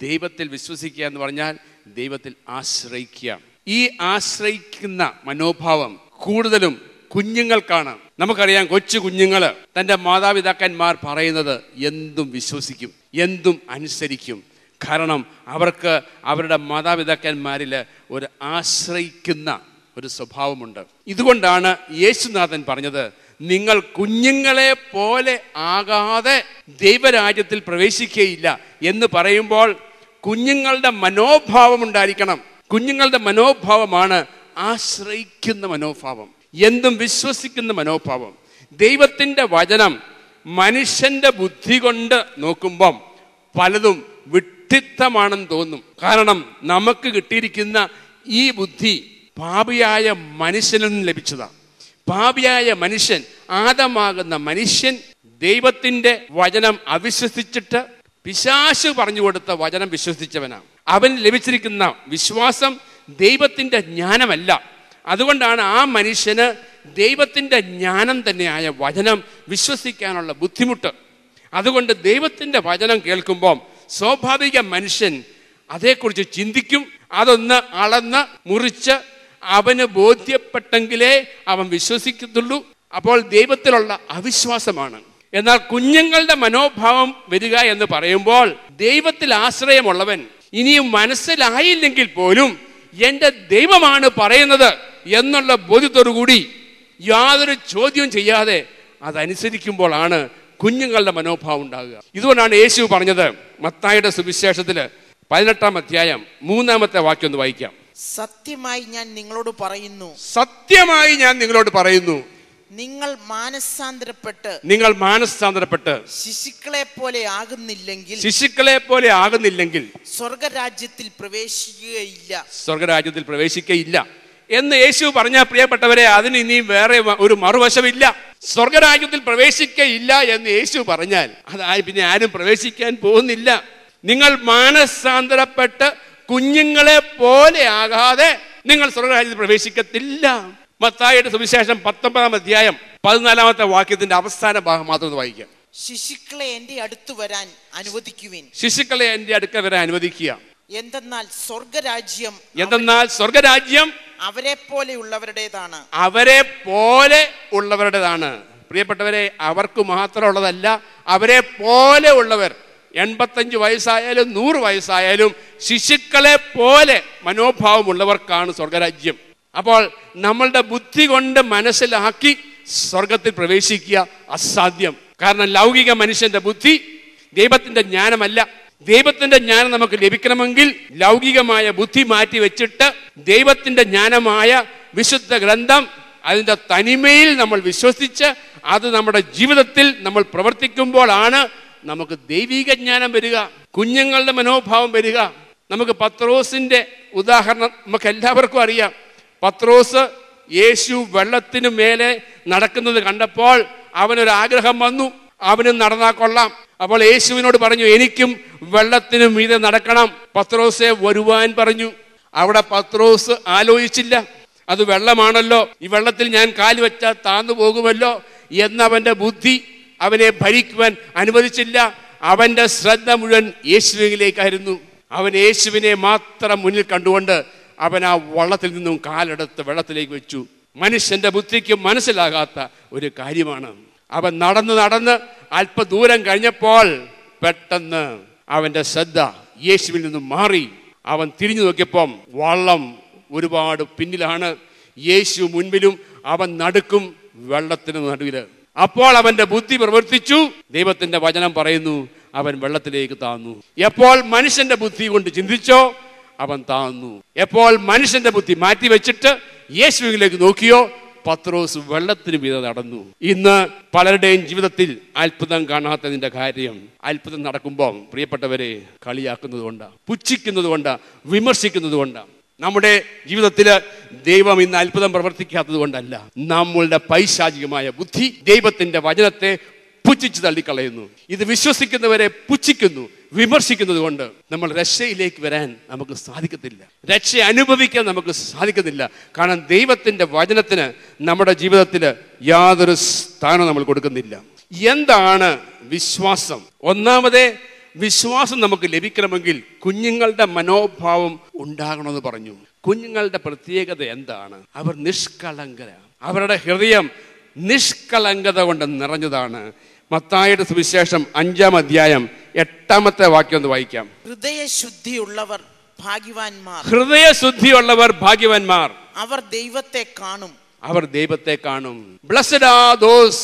ദൈവത്തിൽ വിശ്വസിക്കുക എന്ന് പറഞ്ഞാൽ ദൈവത്തിൽ ആശ്രയിക്കുക. ഈ ആശ്രയിക്കുന്ന മനോഭാവം കൂടുതലും കുഞ്ഞുങ്ങൾക്കാണ്. നമുക്കറിയാം, കൊച്ചു കുഞ്ഞുങ്ങൾ തൻ്റെ മാതാപിതാക്കന്മാർ പറയുന്നത് എന്തും വിശ്വസിക്കും, എന്തും അനുസരിക്കും. കാരണം അവർക്ക് അവരുടെ മാതാപിതാക്കന്മാരിൽ ഒരു ആശ്രയിക്കുന്ന ഒരു സ്വഭാവമുണ്ട്. ഇതുകൊണ്ടാണ് യേശുനാഥൻ പറഞ്ഞത്, നിങ്ങൾ കുഞ്ഞുങ്ങളെ പോലെ ആകാതെ ദൈവരാജ്യത്തിൽ പ്രവേശിക്കുകയില്ല എന്ന് പറയുമ്പോൾ കുഞ്ഞുങ്ങളുടെ മനോഭാവം ഉണ്ടായിരിക്കണം. കുഞ്ഞുങ്ങളുടെ മനോഭാവമാണ് ആശ്രയിക്കുന്ന മനോഭാവം, എന്തും വിശ്വസിക്കുന്ന മനോഭാവം. ദൈവത്തിൻ്റെ വചനം മനുഷ്യന്റെ ബുദ്ധി കൊണ്ട് നോക്കുമ്പം പലതും വിഡ്ഢിത്തമാണെന്ന് തോന്നും. കാരണം നമുക്ക് കിട്ടിയിരിക്കുന്ന ഈ ബുദ്ധി പാപിയായ മനുഷ്യനിൽ നിന്ന് ലഭിച്ചതാണ്. പാപിയായ മനുഷ്യൻ, ആദമാകുന്ന മനുഷ്യൻ ദൈവത്തിൻ്റെ വചനം അവിശ്വസിച്ചിട്ട് പിശാച് പറഞ്ഞു കൊടുത്ത വചനം വിശ്വസിച്ചവനാണ്. അവൻ ലഭിച്ചിരിക്കുന്ന വിശ്വാസം ദൈവത്തിൻ്റെ ജ്ഞാനമല്ല. അതുകൊണ്ടാണ് ആ മനുഷ്യന് ദൈവത്തിൻ്റെ ജ്ഞാനം തന്നെയായ വചനം വിശ്വസിക്കാനുള്ള ബുദ്ധിമുട്ട്. അതുകൊണ്ട് ദൈവത്തിൻ്റെ വചനം കേൾക്കുമ്പോൾ സ്വാഭാവിക മനുഷ്യൻ അതേക്കുറിച്ച് ചിന്തിക്കും. അതൊന്ന് അളന്ന് മുറിച്ച് അവന് ബോധ്യപ്പെട്ടെങ്കിലേ അവൻ വിശ്വസിക്കത്തുള്ളൂ. അപ്പോൾ ദൈവത്തിലുള്ള അവിശ്വാസമാണ്. എന്നാൽ കുഞ്ഞുങ്ങളുടെ മനോഭാവം വരിക എന്ന് പറയുമ്പോൾ ദൈവത്തിൽ ആശ്രയമുള്ളവൻ ഇനിയും മനസ്സിലായില്ലെങ്കിൽ പോലും എൻ്റെ ദൈവമാണ് പറയുന്നത് എന്നുള്ള ബോധ്യത്തോടുകൂടി യാതൊരു ചോദ്യവും ചെയ്യാതെ അതനുസരിക്കുമ്പോഴാണ് കുഞ്ഞുങ്ങളുടെ മനോഭാവം ഉണ്ടാകുക. ഇതുകൊണ്ടാണ് യേശു പറഞ്ഞത്, മത്തായിയുടെ സുവിശേഷത്തിൽ 18-ാം അധ്യായം 3-ാമത്തെ വാക്യം ഒന്ന് വായിക്കാം. സത്യമായി ഞാൻ നിങ്ങളോട് പറയുന്നു, സത്യമായി ഞാൻ നിങ്ങളോട് പറയുന്നു, നിങ്ങൾ മാനസാന്തരപ്പെട്ട് ശിശുക്കളെ പോലെ ആകുന്നില്ലെങ്കിൽ സ്വർഗരാജ്യത്തിൽ പ്രവേശിക്കുകയില്ല എന്ന് യേശു പറഞ്ഞ, പ്രിയപ്പെട്ടവരെ, അതിന് ഇനിയും വേറെ ഒരു മറുവശമില്ല. സ്വർഗരാജ്യത്തിൽ പ്രവേശിക്കയില്ല എന്ന് യേശു പറഞ്ഞാൽ അതായി പിന്നെ ആരും പ്രവേശിക്കാൻ പോകുന്നില്ല. നിങ്ങൾ മാനസാന്തരപ്പെട്ട് കുഞ്ഞുങ്ങളെ പോലെ ആകാതെ നിങ്ങൾ സ്വർഗരാജ്യത്തിൽ പ്രവേശിക്കത്തില്ല. മത്തായിയുടെ സുവിശേഷം 19-ാം അധ്യായം 14-ാമത്തെ വാക്യത്തിന്റെ അവസാന ഭാഗം മാത്രം വായിക്കാം. ശിശുക്കളെ എൻ്റെ അടുത്ത് വരാൻ അനുവദിക്കുവിൻ. ശിശുക്കളെ എൻ്റെ അടുക്ക വരാൻ അനുവദിക്കുക. എന്തെന്നാൽ സ്വർഗരാജ്യം അവരെ പോലെ ഉള്ളവരുടേതാണ്. പ്രിയപ്പെട്ടവരെ, അവർക്ക് മാത്രമുള്ളതല്ല, അവരെ പോലെ ഉള്ളവർ 85 വയസ്സായാലും 100 വയസ്സായാലും ശിശുക്കളെ പോലെ മനോഭാവമുള്ളവർക്കാണ് സ്വർഗരാജ്യം. അപ്പോൾ നമ്മളുടെ ബുദ്ധി കൊണ്ട് മനസ്സിലാക്കി സ്വർഗത്തിൽ പ്രവേശിക്കുക അസാധ്യം. കാരണം ലൗകിക മനുഷ്യന്റെ ബുദ്ധി ദൈവത്തിന്റെ ജ്ഞാനമല്ല. ദൈവത്തിന്റെ ജ്ഞാനം നമുക്ക് ലഭിക്കണമെങ്കിൽ ലൗകികമായ ബുദ്ധി മാറ്റി വെച്ചിട്ട് ദൈവത്തിന്റെ ജ്ഞാനമായ വിശുദ്ധ ഗ്രന്ഥം അതിൻ്റെ തനിമയിൽ നമ്മൾ വിശ്വസിച്ച് അത് നമ്മുടെ ജീവിതത്തിൽ നമ്മൾ പ്രവർത്തിക്കുമ്പോഴാണ് നമുക്ക് ദൈവിക ജ്ഞാനം വരിക, കുഞ്ഞുങ്ങളുടെ മനോഭാവം വരിക. നമുക്ക് പത്രോസിന്റെ ഉദാഹരണം നമുക്ക് എല്ലാവർക്കും അറിയാം. പത്രോസ് യേശു വെള്ളത്തിനു മേലെ നടക്കുന്നത് കണ്ടപ്പോൾ അവനൊരാഗ്രഹം വന്നു, അവനും നടന്നാൽ കൊള്ളാം. അപ്പോൾ യേശുവിനോട് പറഞ്ഞു, എനിക്കും വെള്ളത്തിനു മീതെ നടക്കണം. പത്രോസെ വരുവാൻ പറഞ്ഞു. അവിടെ പത്രോസ് ആലോചിച്ചില്ല, അത് വെള്ളമാണല്ലോ, ഈ വെള്ളത്തിൽ ഞാൻ കാല് വെച്ചാൽ താന്നു പോകുമല്ലോ എന്നവന്റെ ബുദ്ധി അവനെ ഭരിക്കുവാൻ അനുവദിച്ചില്ല. അവന്റെ ശ്രദ്ധ മുഴുവൻ യേശുവിലേക്കായിരുന്നു. അവൻ യേശുവിനെ മാത്രം മുന്നിൽ കണ്ടുകൊണ്ട് അവൻ ആ വള്ളത്തിൽ നിന്നും കാലെടുത്ത് വെള്ളത്തിലേക്ക് വെച്ചു. മനുഷ്യന്റെ ബുദ്ധിക്ക് മനസ്സിലാകാത്ത ഒരു കാര്യമാണ്. അവൻ നടന്ന് അല്പദൂരം കഴിഞ്ഞപ്പോൾ പെട്ടെന്ന് അവന്റെ ശ്രദ്ധ യേശുവിൽ നിന്നും മാറി. അവൻ തിരിഞ്ഞു നോക്കിയപ്പം വള്ളം ഒരുപാട് പിന്നിലാണ്, യേശു മുൻപിലും, അവൻ നടുക്കും വെള്ളത്തിന് നടുവില്. അപ്പോൾ അവന്റെ ബുദ്ധി പ്രവർത്തിച്ചു. ദൈവത്തിന്റെ വചനം പറയുന്നു, അവൻ വെള്ളത്തിലേക്ക് താന്നു. എപ്പോൾ മനുഷ്യന്റെ ബുദ്ധി കൊണ്ട് ചിന്തിച്ചോ അവൻ താന്നു. എപ്പോൾ മനുഷ്യന്റെ ബുദ്ധി മാറ്റി വെച്ചിട്ട് യേശുവിലേക്ക് നോക്കിയോ പത്രോസ് വെള്ളത്തിന് മീതെ നടന്നു. ഇന്ന് പലരുടെയും ജീവിതത്തിൽ അത്ഭുതം കാണാത്തതിന്റെ കാര്യം, അത്ഭുതം നടക്കുമ്പോൾ പ്രിയപ്പെട്ടവരെ കളിയാക്കുന്നത് കൊണ്ടാണ്, പുച്ഛിക്കുന്നത് കൊണ്ടാണ്, വിമർശിക്കുന്നത് കൊണ്ടാണ്. നമ്മുടെ ജീവിതത്തില് ദൈവം ഇന്ന് അത്ഭുതം പ്രവർത്തിക്കാത്തത് കൊണ്ടല്ല, നമ്മളുടെ പൈശാചികമായ ബുദ്ധി ദൈവത്തിന്റെ വചനത്തെ പുച്ഛിച്ച് തള്ളിക്കളയുന്നു. ഇത് വിശ്വസിക്കുന്നവരെ പുച്ഛിക്കുന്നു, വിമർശിക്കുന്നത് കൊണ്ട് നമ്മൾ രക്ഷയിലേക്ക് വരാൻ നമുക്ക് സാധിക്കത്തില്ല, രക്ഷ അനുഭവിക്കാൻ നമുക്ക് സാധിക്കുന്നില്ല. കാരണം ദൈവത്തിന്റെ വചനത്തിന് നമ്മുടെ ജീവിതത്തിൽ യാതൊരു സ്ഥാനവും നമ്മൾ കൊടുക്കുന്നില്ല. എന്താണ് വിശ്വാസം? ഒന്നാമതേ വിശ്വാസം നമുക്ക് ലഭിക്കണമെങ്കിൽ കുഞ്ഞുങ്ങളുടെ മനോഭാവം ഉണ്ടാകണമെന്ന് പറഞ്ഞു. കുഞ്ഞുങ്ങളുടെ പ്രത്യേകത എന്താണ്? അവർ നിഷ്കളങ്കരാണ്. അവരുടെ ഹൃദയം നിഷ്കളങ്കത കൊണ്ട് നിറഞ്ഞതാണ്. മത്തായിയുടെ സുവിശേഷം 5-ാം അധ്യായം 8-ാമത്തെ വാക്യം ഒന്ന് വായിക്കാം. ഹൃദയശുദ്ധിയുള്ളവർ ഭാഗ്യവാന്മാർ. ഹൃദയശുദ്ധിയുള്ളവർ ഭാഗ്യവാന്മാർ. അവർ ദൈവത്തെ കാണും. അവർ ദൈവത്തെ കാണും. Blessed are those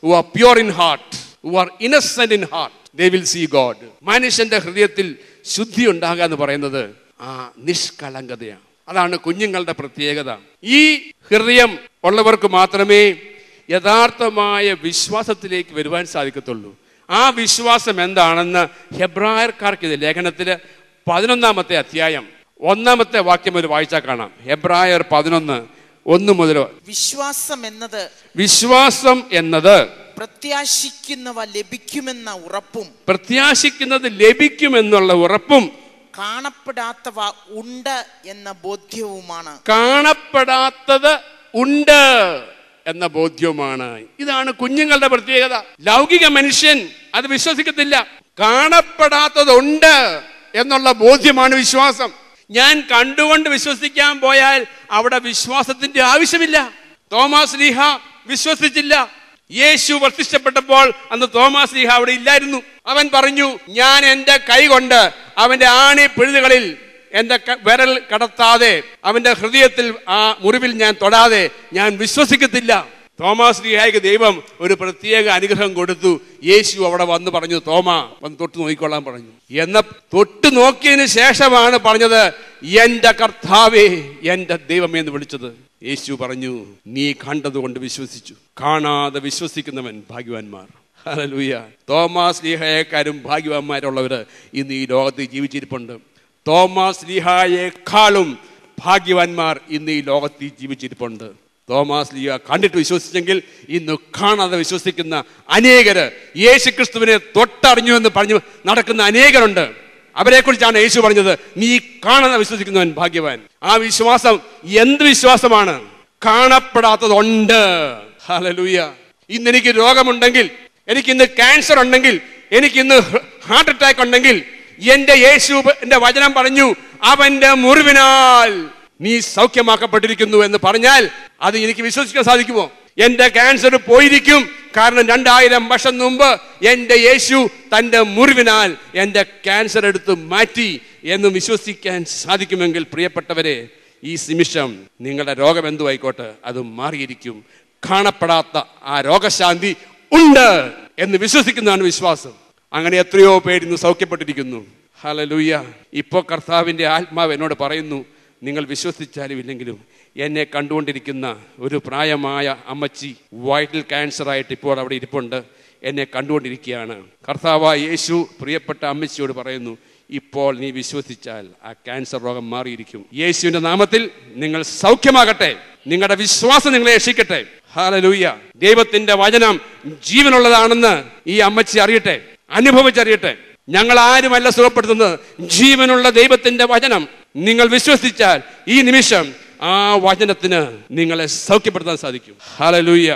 who are pure in heart, who are innocent in heart. They will see God. മനുഷ്യന്റെ ഹൃദയത്തിൽ ശുദ്ധി ഉണ്ടാകുക എന്ന് പറയുന്നത് ആ നിഷ്കളങ്കതയാണ്. അതാണ് കുഞ്ഞുങ്ങളുടെ പ്രത്യേകത. ഈ ഹൃദയം ഉള്ളവർക്ക് മാത്രമേ യഥാർത്ഥമായ വിശ്വാസത്തിലേക്ക് വരുവാൻ സാധിക്കത്തുള്ളൂ. ആ വിശ്വാസം എന്താണെന്ന് ഹെബ്രായർക്കാർക്ക് ഇത് ലേഖനത്തില് 11-ാമത്തെ അധ്യായം 1-ാമത്തെ വാക്യം ഒരു വായിച്ചാൽ കാണാം. ഹെബ്രായർ 11:1 മുതൽ. വിശ്വാസം എന്നത് പ്രത്യാശിക്കുന്നവ ലഭിക്കുമെന്ന ഉറപ്പും, പ്രത്യാശിക്കുന്നത് ലഭിക്കുമെന്നുള്ള ഉറപ്പും, കാണപ്പെടാത്തവ ഉണ്ട് എന്ന ബോധ്യവുമാണ്. കാണപ്പെടാത്തത് ഉണ്ട് എന്ന ബോധ്യവുമാണ്. ഇതാണ് കുഞ്ഞുങ്ങളുടെ പ്രത്യേകത. ലൗകിക മനുഷ്യൻ അത് വിശ്വസിക്കത്തില്ല. കാണപ്പെടാത്തതുണ്ട് എന്നുള്ള ബോധ്യമാണ് വിശ്വാസം. ഞാൻ കണ്ടുകൊണ്ട് വിശ്വസിക്കാൻ പോയാൽ അവിടെ വിശ്വാസത്തിന്റെ ആവശ്യമില്ല. തോമാസ് ലീഹ വിശ്വസിച്ചില്ല. യേശു പ്രത്യക്ഷപ്പെട്ടപ്പോൾ അന്ന് തോമാസ് ലീഹ അവിടെ ഇല്ലായിരുന്നു. അവൻ പറഞ്ഞു, ഞാൻ എൻ്റെ കൈ കൊണ്ട് അവന്റെ ആണി പിഴുതുകളിൽ എൻ്റെ വിരൽ കടത്താതെ, അവന്റെ ഹൃദയത്തിൽ ആ മുറിവിൽ ഞാൻ തൊടാതെ ഞാൻ വിശ്വസിക്കത്തില്ല. തോമാസ് ലീഹായ്ക്ക് ദൈവം ഒരു പ്രത്യേക അനുഗ്രഹം കൊടുത്തു. യേശു അവിടെ വന്ന് പറഞ്ഞു, തോമാ വന്ന് തൊട്ട് നോക്കിക്കൊള്ളാൻ പറഞ്ഞു. എന്ന തൊട്ട് നോക്കിയതിന് ശേഷമാണ് പറഞ്ഞത്, എൻ്റെ കർത്താവേ എൻ്റെ ദൈവമേ എന്ന് വിളിച്ചത്. യേശു പറഞ്ഞു, നീ കണ്ടതുകൊണ്ട് വിശ്വസിച്ചു, കാണാതെ വിശ്വസിക്കുന്നവൻ ഭാഗ്യവാന്മാർ. ഹല്ലേലൂയ. തോമാസ് ലീഹയെക്കാരും ഭാഗ്യവാന്മാരുള്ളവര് ഇന്ന് ഈ ലോകത്ത് ജീവിച്ചിരിപ്പുണ്ട്. തോമാസ് ലീഹായേക്കാളും ഭാഗ്യവാന്മാർ ഇന്ന് ഈ ലോകത്തിൽ ജീവിച്ചിരിപ്പുണ്ട്. തോമാസ് ലീഹ കണ്ടിട്ട് വിശ്വസിച്ചെങ്കിൽ ഇന്ന് കാണാതെ വിശ്വസിക്കുന്ന അനേകര്, യേശു ക്രിസ്തുവിനെ തൊട്ടറിഞ്ഞു എന്ന് പറഞ്ഞു നടക്കുന്ന അനേകരുണ്ട്. അവരെ കുറിച്ചാണ് യേശു പറഞ്ഞത്, നീ കാണാതെ വിശ്വസിക്കുന്നവൻ ഭാഗ്യവാൻ. ആ വിശ്വാസം എന്ത് വിശ്വാസമാണ്? കാണപ്പെടാത്തതുണ്ട്. ഹല്ലേലൂയ. ഇന്ന് എനിക്ക് രോഗമുണ്ടെങ്കിൽ, എനിക്കിന്ന് ക്യാൻസർ ഉണ്ടെങ്കിൽ, എനിക്കിന്ന് ഹാർട്ട് അറ്റാക്ക് ഉണ്ടെങ്കിൽ, എന്റെ യേശുവിന്റെ വചനം പറഞ്ഞു, അവന്റെ മുറിവിനാൽ നീ സൗഖ്യമാക്കപ്പെട്ടിരിക്കുന്നു എന്ന് പറഞ്ഞാൽ അത് എനിക്ക് വിശ്വസിക്കാൻ സാധിക്കുമോ? എന്റെ ക്യാൻസർ പോയിരിക്കും, കാരണം 2000 വർഷം മുമ്പ് എന്റെ യേശു തന്റെ മുറിവിനാൽ എന്റെ ക്യാൻസർ എടുത്ത് മാറ്റി എന്ന് വിശ്വസിക്കാൻ സാധിക്കുമെങ്കിൽ പ്രിയപ്പെട്ടവരെ, ഈ നിമിഷം നിങ്ങളുടെ രോഗം എന്തു ആയിക്കോട്ടെ അത് മാറിയിരിക്കും. കാണപ്പെടാത്ത ആ രോഗശാന്തി ഉണ്ട് എന്ന് വിശ്വസിക്കുന്നതാണ് വിശ്വാസം. അങ്ങനെ എത്രയോ പേര് ഇന്ന് സൗഖ്യപ്പെട്ടിരിക്കുന്നു. ഹല്ലേലൂയ. ഇപ്പോൾ കർത്താവിന്റെ ആത്മാവ് എന്നോട് പറയുന്നു, നിങ്ങൾ വിശ്വസിച്ചാലും ഇല്ലെങ്കിലും എന്നെ കണ്ടുകൊണ്ടിരിക്കുന്ന ഒരു പ്രായമായ അമ്മച്ചി വൈറ്റൽ ക്യാൻസർ ആയിട്ട് ഇപ്പോൾ അവിടെ ഇരിപ്പുണ്ട്, എന്നെ കണ്ടുകൊണ്ടിരിക്കുകയാണ്. കർത്താവായ യേശു പ്രിയപ്പെട്ട അമ്മച്ചിയോട് പറയുന്നു, ഇപ്പോൾ നീ വിശ്വസിച്ചാൽ ആ ക്യാൻസർ രോഗം മാറിയിരിക്കും. യേശുവിന്റെ നാമത്തിൽ നിങ്ങൾ സൗഖ്യമാകട്ടെ. നിങ്ങളുടെ വിശ്വാസം നിങ്ങളെ രക്ഷിക്കട്ടെ. ഹല്ലേലൂയ. ദൈവത്തിന്റെ വചനം ജീവനുള്ളതാണെന്ന് ഈ അമ്മച്ചി അറിയട്ടെ, അനുഭവിച്ചറിയട്ടെ. ഞങ്ങൾ ആരുമല്ല സുഖപ്പെടുത്തുന്നത്, ജീവനുള്ള ദൈവത്തിന്റെ വചനം നിങ്ങൾ വിശ്വസിച്ചാൽ ഈ നിമിഷം ആ വചനത്തിന് നിങ്ങളെ സൗഖ്യപ്പെടുത്താൻ സാധിക്കും. ഹല്ലേലൂയ.